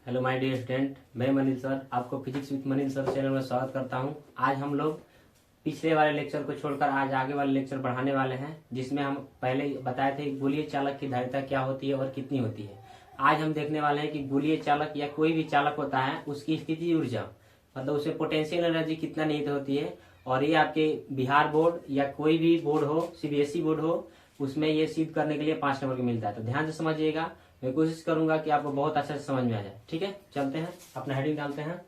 Hello my dear student, मैं Manish sir आपको physics with Manish sir channel में स्वागत करता हूं। आज हम लोग पिछले वाले लेक्चर को छोड़कर आज आगे वाले लेक्चर बढ़ाने वाले हैं, जिसमें हम पहले बताए थे गोलीय चालक की धारिता क्या होती है और कितनी होती है। आज हम देखने वाले हैं कि गोलीय चालक या कोई भी चालक होता है उसकी स्थिति ऊर्जा मतलब उसमें पोटेंशियल एनर्जी कितना निहित होती है। और ये आपके बिहार बोर्ड या कोई भी बोर्ड हो, सीबीएसई बोर्ड हो, उसमें ये सिद्ध करने के लिए 5 नंबर का मिलता है। तो ध्यान से समझिएगा, मैं कोशिश करूंगा कि आपको बहुत अच्छे से समझ में आ जाए। ठीक है, चलते हैं, अपना हेडिंग डालते हैं।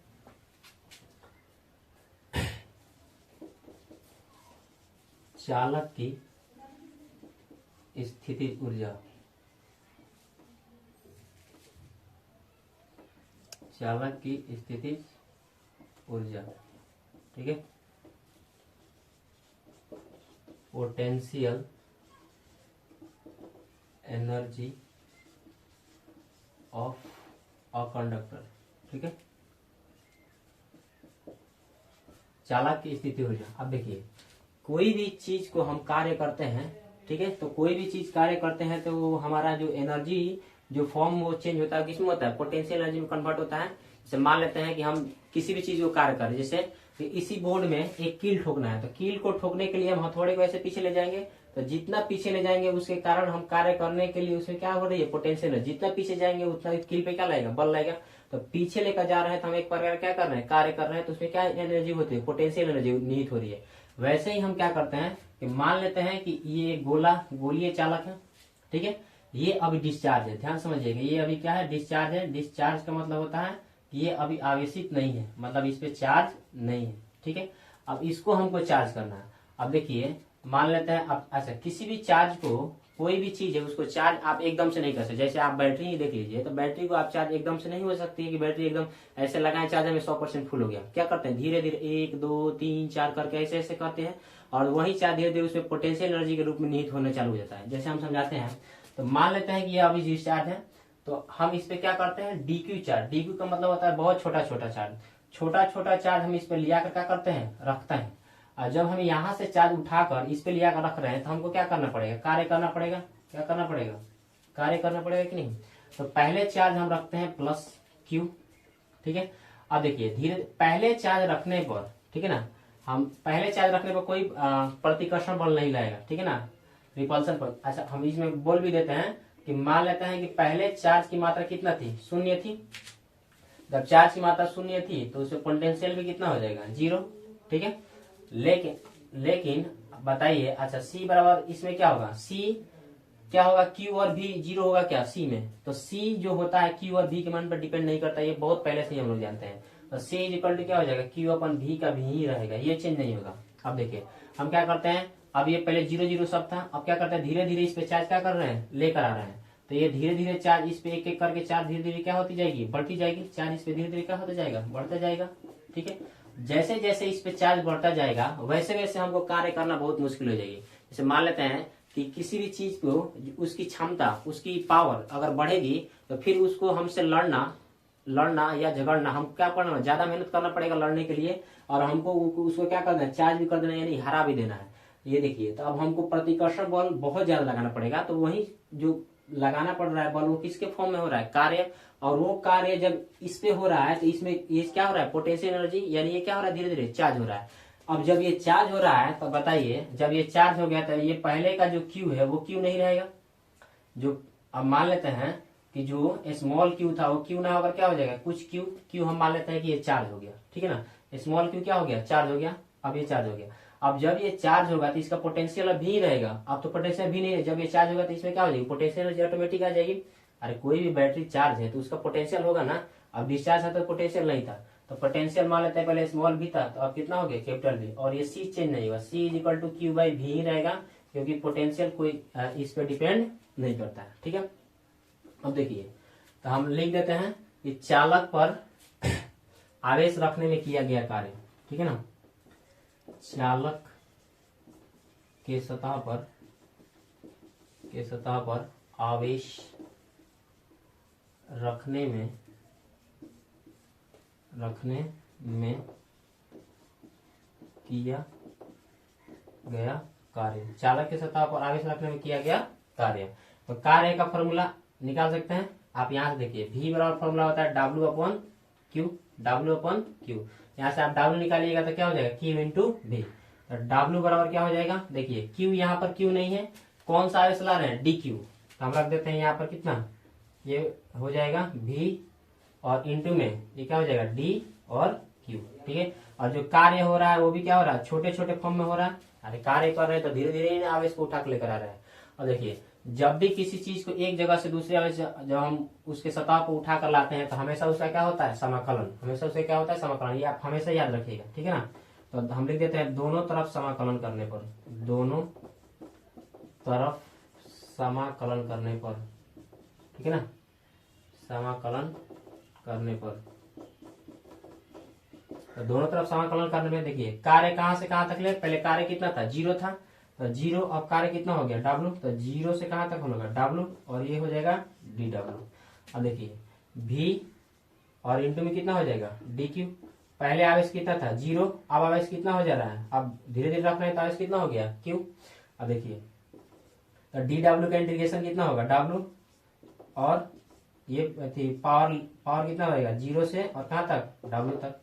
चालक की स्थिति ऊर्जा, चालक की स्थिति ऊर्जा, ठीक है। Potential energy of a conductor, ठीक है। चालक की स्थिति ऊर्जा। अब देखिए, कोई भी चीज को हम कार्य करते हैं, ठीक है, तो कोई भी चीज कार्य करते हैं तो वो हमारा जो एनर्जी जो फॉर्म वो चेंज होता है, किसमें होता है? पोटेंशियल एनर्जी में कन्वर्ट होता है। जैसे मान लेते हैं कि हम किसी भी चीज को कार्य कर रहे हैं, जैसे इसी बोर्ड में एक कील ठोकना है, तो कील को ठोकने के लिए हम हथौड़े को ऐसे पीछे ले जाएंगे, तो जितना पीछे ले जाएंगे उसके कारण हम कार्य करने के लिए उसमें क्या हो रही है? Potential energy. जितना पीछे जाएंगे उतना कील पे क्या लगेगा? बल लगेगा। तो पीछे लेकर जा रहे हैं तो हम एक प्रकार क्या कर रहे हैं? कार्य कर रहे हैं, तो उसमें क्या एनर्जी होती है? पोटेंशियल एनर्जी निहित हो रही है। वैसे ही हम क्या करते हैं कि मान लेते हैं कि ये गोलीय चालक है, ठीक है। ये अभी डिस्चार्ज है, ध्यान समझिएगा, ये अभी क्या है? डिस्चार्ज है। डिस्चार्ज का मतलब होता है कि ये अभी आवेशित नहीं है, मतलब इस पे चार्ज नहीं है, ठीक है। अब इसको हमको चार्ज करना है। अब देखिए, मान लेते हैं अब अच्छा, किसी भी चार्ज को, कोई भी चीज है उसको चार्ज आप एकदम से नहीं कर सकते। जैसे आप बैटरी ही देख लीजिए, तो बैटरी को आप चार्ज एकदम से नहीं हो सकती है कि बैटरी एकदम ऐसे लगाएं चार्जर में 100% फुल हो गया। क्या करते हैं? धीरे धीरे 1 2 3 4 करके ऐसे ऐसे करते हैं, और वही चार्ज धीरे धीरे उसमें पोटेंशियल एनर्जी के रूप में निहित होने चालू हो जाता है। जैसे हम समझाते हैं, तो मान लेते हैं कि ये अभी डिस्चार्ज है, तो हम इस पे क्या करते हैं? DQ charge. डीक्यू का मतलब होता है बहुत छोटा छोटा चार्ज। छोटा छोटा चार्ज हम इस पे लिया कर क्या करते हैं? रखते हैं। और जब हम यहाँ से चार्ज उठाकर इस पे लिया कर रख रहे हैं, तो हमको क्या करना पड़ेगा? कार्य करना पड़ेगा। क्या करना पड़ेगा? कार्य करना पड़ेगा कि नहीं? तो पहले चार्ज हम रखते हैं प्लस क्यू, ठीक है। अब देखिए, धीरे पहले चार्ज रखने पर, ठीक है ना, हम पहले चार्ज रखने पर कोई प्रतिकर्षण बल नहीं लगेगा, ठीक है ना, रिपल्सन पर। अच्छा, हम इसमें बोल भी देते हैं कि मान लेते हैं कि पहले चार्ज की मात्रा कितना थी? 0 थी। जब चार्ज की मात्रा 0 थी तो उसमें पोटेंशियल भी कितना हो जाएगा? 0, ठीक है। लेकिन बताइए, अच्छा सी बराबर इसमें क्या होगा? सी क्या होगा? क्यू और भी 0 होगा क्या सी में? तो सी जो होता है क्यू और भी के मान पर डिपेंड नहीं करता, ये बहुत पहले से ही हम लोग जानते हैं। तो सी इज इक्वल टू क्या हो जाएगा? क्यू अपन भी का भी ही रहेगा, ये चेंज नहीं होगा। अब देखिए, हम क्या करते हैं, अब ये पहले 0 0 सब था, अब क्या करते हैं? धीरे धीरे इस पे चार्ज क्या कर रहे हैं? लेकर आ रहे हैं। तो ये धीरे धीरे चार्ज इस पे एक एक करके चार्ज धीरे धीरे क्या होती जाएगी? बढ़ती जाएगी। चार्ज इस पे धीरे धीरे क्या होता जाएगा? बढ़ता जाएगा, ठीक है। जैसे जैसे इस पे चार्ज बढ़ता जाएगा वैसे वैसे हमको कार्य करना बहुत मुश्किल हो जाएगी। जैसे मान लेते हैं कि किसी भी चीज को उसकी क्षमता, उसकी पावर अगर बढ़ेगी, तो फिर उसको हमसे लड़ना या झगड़ना, हम क्या करना? ज्यादा मेहनत करना पड़ेगा लड़ने के लिए, और हमको उसको क्या करना है? चार्ज भी कर देना, यानी हरा भी देना है। ये देखिए, तो अब हमको प्रतिकर्षण बल बहुत ज्यादा लगाना पड़ेगा। तो वही जो लगाना पड़ रहा है बल, वो किसके फॉर्म में हो रहा है? कार्य। और वो कार्य जब इस पे हो रहा है तो इसमें ये क्या हो रहा है? पोटेंशियल एनर्जी, यानी ये क्या हो रहा है? धीरे धीरे चार्ज हो रहा है। अब जब ये चार्ज हो रहा है तो बताइए, जब ये चार्ज हो गया तो ये पहले का जो क्यू है वो क्यू नहीं रहेगा। जो अब मान लेते हैं कि जो स्मॉल क्यू था वो क्यू ना होकर क्या हो जाएगा? कुछ क्यू हम मान लेते हैं कि ये चार्ज हो गया, ठीक है ना। स्मॉल क्यू क्या हो गया? चार्ज हो गया। अब ये चार्ज हो गया। अब जब ये चार्ज होगा तो इसका पोटेंशियल भी ही रहेगा। अब तो पोटेंशियल भी नहीं है, जब ये चार्ज होगा तो इसमें क्या हो जाएगी? पोटेंशियल एनर्जी ऑटोमेटिक आ जाएगी। अरे कोई भी बैटरी चार्ज है तो उसका पोटेंशियल होगा ना। अब डिस्चार्ज है तो पोटेंशियल नहीं था, तो पोटेंशियल मान लेते हैं पहले स्मॉल भी था, तो अब कितना हो गया? कैपिटल भी। और ये सी चेंज नहीं होगा, C is equal to Q by भी ही रहेगा, क्योंकि पोटेंशियल कोई इस पर डिपेंड नहीं करता है, ठीक है। अब देखिए, तो हम लिख देते हैं कि चालक पर आवेश रखने में किया गया कार्य, ठीक है ना। चालक के सतह पर आवेश रखने में किया गया कार्य। चालक के सतह पर आवेश रखने में किया गया कार्य। तो कार्य का फॉर्मूला निकाल सकते हैं। आप यहाँ से देखिए V बराबर फॉर्मूला होता है W upon Q, W upon Q। यहाँ से आप W निकालिएगा तो क्या हो जाएगा Q इंटू V। तो W बराबर क्या हो जाएगा, देखिए Q यहाँ पर Q नहीं है, कौन सा आवेश ला रहे हैं DQ, तो हम रख देते हैं यहाँ पर कितना, ये हो जाएगा V और इंटू में ये क्या हो जाएगा D और Q, ठीक है। और जो कार्य हो रहा है वो भी क्या हो रहा है, छोटे छोटे फॉर्म में हो रहा है। अरे कार्य कर रहे हैं तो धीरे धीरे आवेश को उठा के लेकर आ रहा है। और देखिए जब भी किसी चीज को एक जगह से दूसरी आवेश जब हम उसके सतह को उठा कर लाते हैं तो हमेशा उसका क्या होता है, समाकलन, हमेशा उसका क्या होता है, समाकलन। ये आप हमेशा याद रखिएगा, ठीक है ना। तो हम लिख देते हैं दोनों तरफ समाकलन करने पर, दोनों तरफ समाकलन करने पर, ठीक है ना, समाकलन करने पर। तो दोनों तरफ समाकलन करने में देखिए कार्य कहां से कहां तक ले, पहले कार्य कितना था, 0 था, तो 0, अब कार्य कितना हो गया W, तो 0 से कहां तक होगा W और ये हो जाएगा DW। अब देखिए V और इंटू में कितना हो जाएगा DQ। पहले आवेश कितना था 0, अब आवेश कितना हो जा रहा है, अब धीरे धीरे रखना है तो आवेश कितना हो गया Q। अब देखिए तो DW का इंटीग्रेशन कितना होगा W और ये पावर कितना होगा 0 से और कहां तक W तक।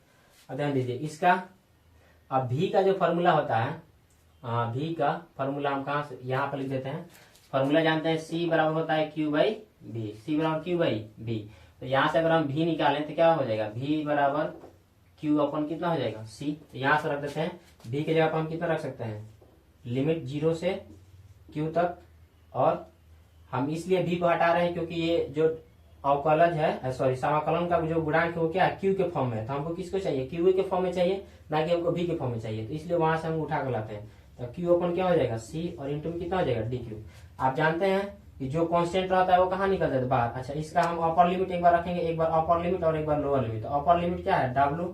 अब ध्यान दीजिए इसका, अब V का जो फॉर्मूला होता है, V का फॉर्मूला हम कहां से यहाँ पर लिख देते हैं, फॉर्मूला जानते हैं C बराबर होता है Q बाई V, C बराबर Q बाई V। तो यहाँ से अगर हम V निकालें तो क्या हो जाएगा, V बराबर Q अपन कितना हो जाएगा C। तो यहाँ से रख देते हैं V के जगह पर हम कितना रख सकते हैं, लिमिट 0 से Q तक। और हम इसलिए V को हटा रहे हैं क्योंकि ये जो अवकलज है, सॉरी समाकलन का जो गुणांक है वो क्या है, Q के फॉर्म में है। तो हमको किसको चाहिए, Q के फॉर्म में चाहिए, ना कि हमको V के फॉर्म में चाहिए। तो इसलिए वहां से हम उठा कर लाते हैं। तो Q अपन क्या हो जाएगा C और इंटू में कितना हो जाएगा DQ। आप जानते हैं कि जो कांस्टेंट रहता है वो कहाँ निकल जाता है बाहर। अच्छा इसका हम अपर लिमिट एक बार रखेंगे, एक बार अपर लिमिट और एक बार लोअर लिमिट। तो अपर लिमिट क्या है W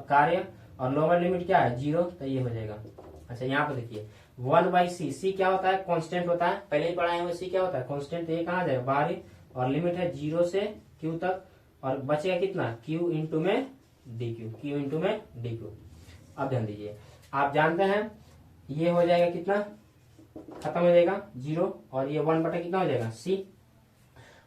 कार्य और लोअर लिमिट क्या है 0, तो ये हो जाएगा। अच्छा यहाँ पे देखिए 1/c, C क्या होता है, कांस्टेंट होता है, पहले ही पढ़ाए हुए C क्या होता है कांस्टेंट। तो ये कहाँ जाएगा बाहरी और लिमिट है 0 से Q तक और बचेगा कितना Q इंटू में DQ, Q इंटू में DQ। अब ध्यान दीजिए आप जानते हैं ये हो जाएगा कितना, खत्म हो जाएगा 0 और ये 1 बटा कितना हो जाएगा C।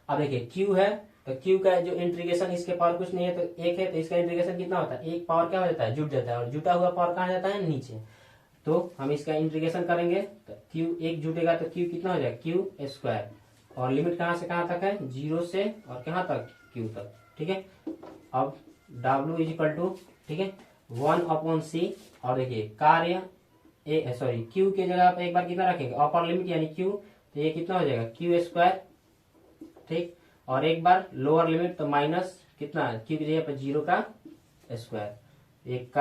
अब देखिए Q है तो Q का जो इंटीग्रेशन इसके पावर कुछ नहीं है तो 1 है, तो इसका इंटीग्रेशन कितना होता है, एक पावर क्या हो जाता है जुट जाता है और जुटा हुआ पावर कहाँ जाता है नीचे। तो हम इसका इंटीग्रेशन करेंगे तो Q एक जुटेगा तो Q कितना हो जाएगा Q स्क्वायर और लिमिट कहां से कहां तक है 0 से और कहां तक Q तक, ठीक है। अब W इज इक्वल टू, ठीक है 1/c और देखिए कार्य Q के जगह पे एक बार कितना रखेंगे अपर लिमिट यानी Q, तो ये कितना हो जाएगा Q स्क्वायर, ठीक। और एक बार लोअर लिमिट तो माइनस कितना Q की जगह पे 0 का स्क्वायर। एक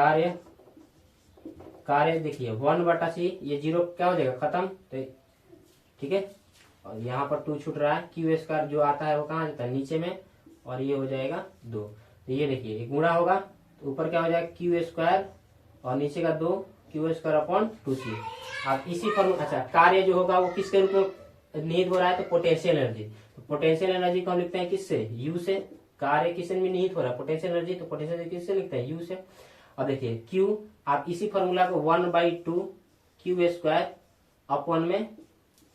कार्य देखिए 1/c, ये 0 क्या हो जाएगा खत्म, तो ठीक है। और यहाँ पर 2 छूट रहा है, Q स्क्वायर जो आता है वो कहाँ जाता है नीचे में और ये हो जाएगा 2। तो ये देखिए एक गुणा होगा तो ऊपर क्या हो जाएगा Q स्क्वायर और नीचे का 2 Q स्क्वायर अपॉन 2c। आप इसी फॉर्मूला, अच्छा कार्य जो होगा वो किसके रूप में निहित हो रहा है, तो पोटेंशियल एनर्जी। तो पोटेंशियल एनर्जी को हम लिखते हैं किससे, U से। कार्य किससे में निहित हो रहा है पोटेंशियल एनर्जी, तो पोटेंशियल एनर्जी किससे लिखते हैं U से। और देखिए Q, आप इसी फॉर्मूला को 1/2 Q स्क्वायर अपॉन में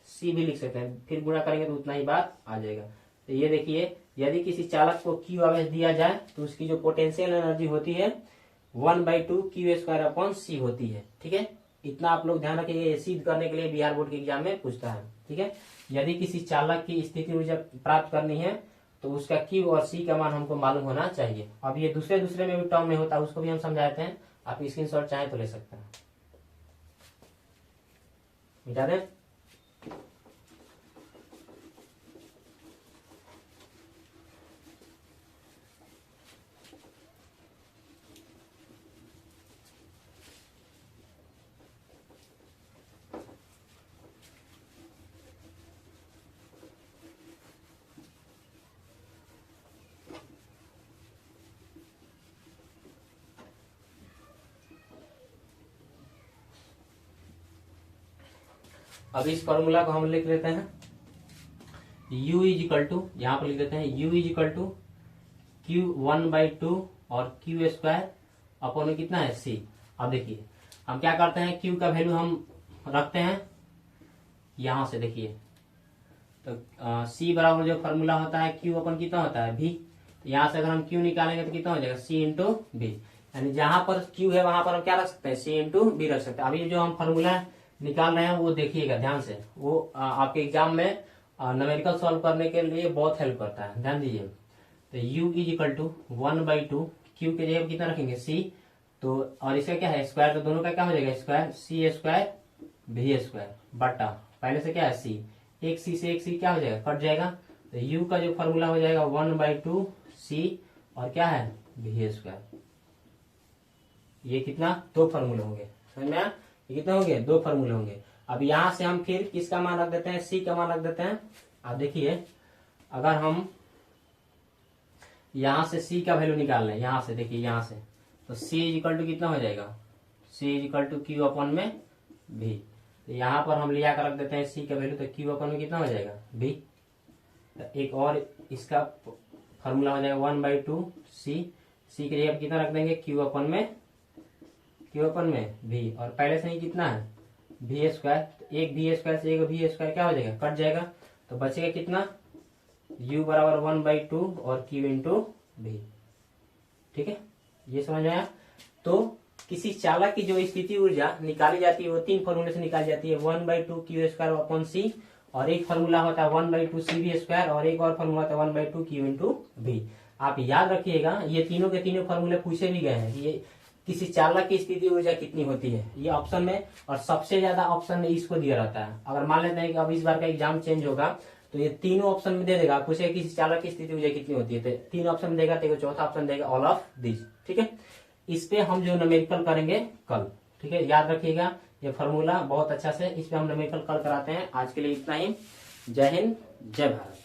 C भी लिख सकते हैं, फिर गुणा करेंगे तो उतना ही बात आ जाएगा। तो ये देखिए यदि किसी चालक को Q आवेश दिया जाए तो उसकी जो पोटेंशियल एनर्जी होती है 1/2 Q स्क्वायर अपॉन C होती है, ठीक है। इतना आप लोग ध्यान रखिएगा, ये सिद्ध करने के लिए बिहार बोर्ड के एग्जाम में पूछता है, ठीक है। यदि किसी चालक की स्थिति ऊर्जा प्राप्त करनी है तो उसका Q और C का मान हमको मालूम होना चाहिए। अब ये दूसरे में भी टर्म में होता है, उसको भी हम समझाते हैं, आप स्क्रीनशॉट चाहें तो ले सकते हैं। मिटा दें। अब इस फॉर्मूला को हम लिख लेते हैं U इज इक्वल टू, यहाँ पर लिख देते हैं U is equal to Q 1/2 और Q स्क्वायर अपॉन में कितना है C। अब देखिए हम क्या करते हैं Q का वैल्यू हम रखते हैं यहाँ से, देखिए तो सी बराबर जो फॉर्मूला होता है क्यू अपन कितना होता है भी। यहाँ से अगर हम क्यू निकालेंगे तो कितना हो जाएगा सी इंटू बी, यानी जहां पर क्यू है वहां पर हम क्या रख सकते हैं सी इंटू बी रख सकते हैं। अभी जो हम फॉर्मूला निकाल रहे हैं वो देखिएगा ध्यान से, वो आपके एग्जाम में न्यूमेरिकल सॉल्व करने के लिए बहुत हेल्प करता है, ध्यान दीजिए। तो u is equal to 1/2 Q के जगह कितना रखेंगे c, तो और इसका क्या है स्क्वायर, तो दोनों का क्या हो जाएगा स्क्वायर सी स्क्वायर भी स्क्वायर बटा पहले से क्या है c, एक c से एक c क्या हो जाएगा कट जाएगा, तो u का जो फॉर्मूला हो जाएगा 1/2 c और क्या है भी स्क्वायर। ये कितना दो फॉर्मूले होंगे, समझ में आया? ये कितने होंगे दो फॉर्मूले होंगे। अब यहां से हम फिर किसका मान रख देते हैं सी का मान रख देते हैं। आप देखिए अगर हम यहां से सी का वैल्यू निकाल लें, यहां से देखिए यहां से, तो सी इज इक्वल टू कितना हो जाएगा सी इज इक्वल टू क्यू अपन में भी, तो यहाँ पर हम लिया कर रख देते हैं सी का वैल्यू, तो क्यू अपन में कितना हो जाएगा भी। तो एक और इसका फॉर्मूला हो जाएगा 1/2 सी के जगह कितना रख देंगे क्यू अपन में भी, और पहले से ही कितना है भी स्क्वायर, तो एक भी स्क्वायर से एक भी स्क्वायर क्या हो जाएगा कट जाएगा, तो बचेगा कितना u बराबर 1/2 और q इंटू भी। ठीक है, ये समझ में आया? तो किसी चालक की जो स्थिति ऊर्जा निकाली जाती है वो तीन फॉर्मूले से निकाली जाती है, 1/2 क्यू स्क्वायर अपॉन सी, और एक फॉर्मूला होता है 1/2 सी भी स्क्वायर, और एक और फॉर्मूला होता है 1/2 क्यू इंटू भी। आप याद रखिएगा ये तीनों के तीनों फॉर्मूले पूछे भी गए हैं, ये किसी चालक की स्थिति ऊर्जा कितनी होती है ये ऑप्शन में, और सबसे ज्यादा ऑप्शन में इसको दिया रहता है। अगर मान लेते हैं कि अब इस बार का एग्जाम चेंज होगा तो ये तीनों ऑप्शन में दे देगा, पूछेगा किसी चालक की स्थिति ऊर्जा कितनी होती है, तो तीन ऑप्शन देगा, तो चौथा ऑप्शन देगा ऑल ऑफ दिस। ठीक है, इस पे हम जो न्यूमेरिकल करेंगे कल। ठीक है, याद रखिएगा ये फॉर्मूला बहुत अच्छा से, इस पे हम न्यूमेरिकल कल कराते हैं। आज के लिए इतना ही, जय हिंद जय भारत।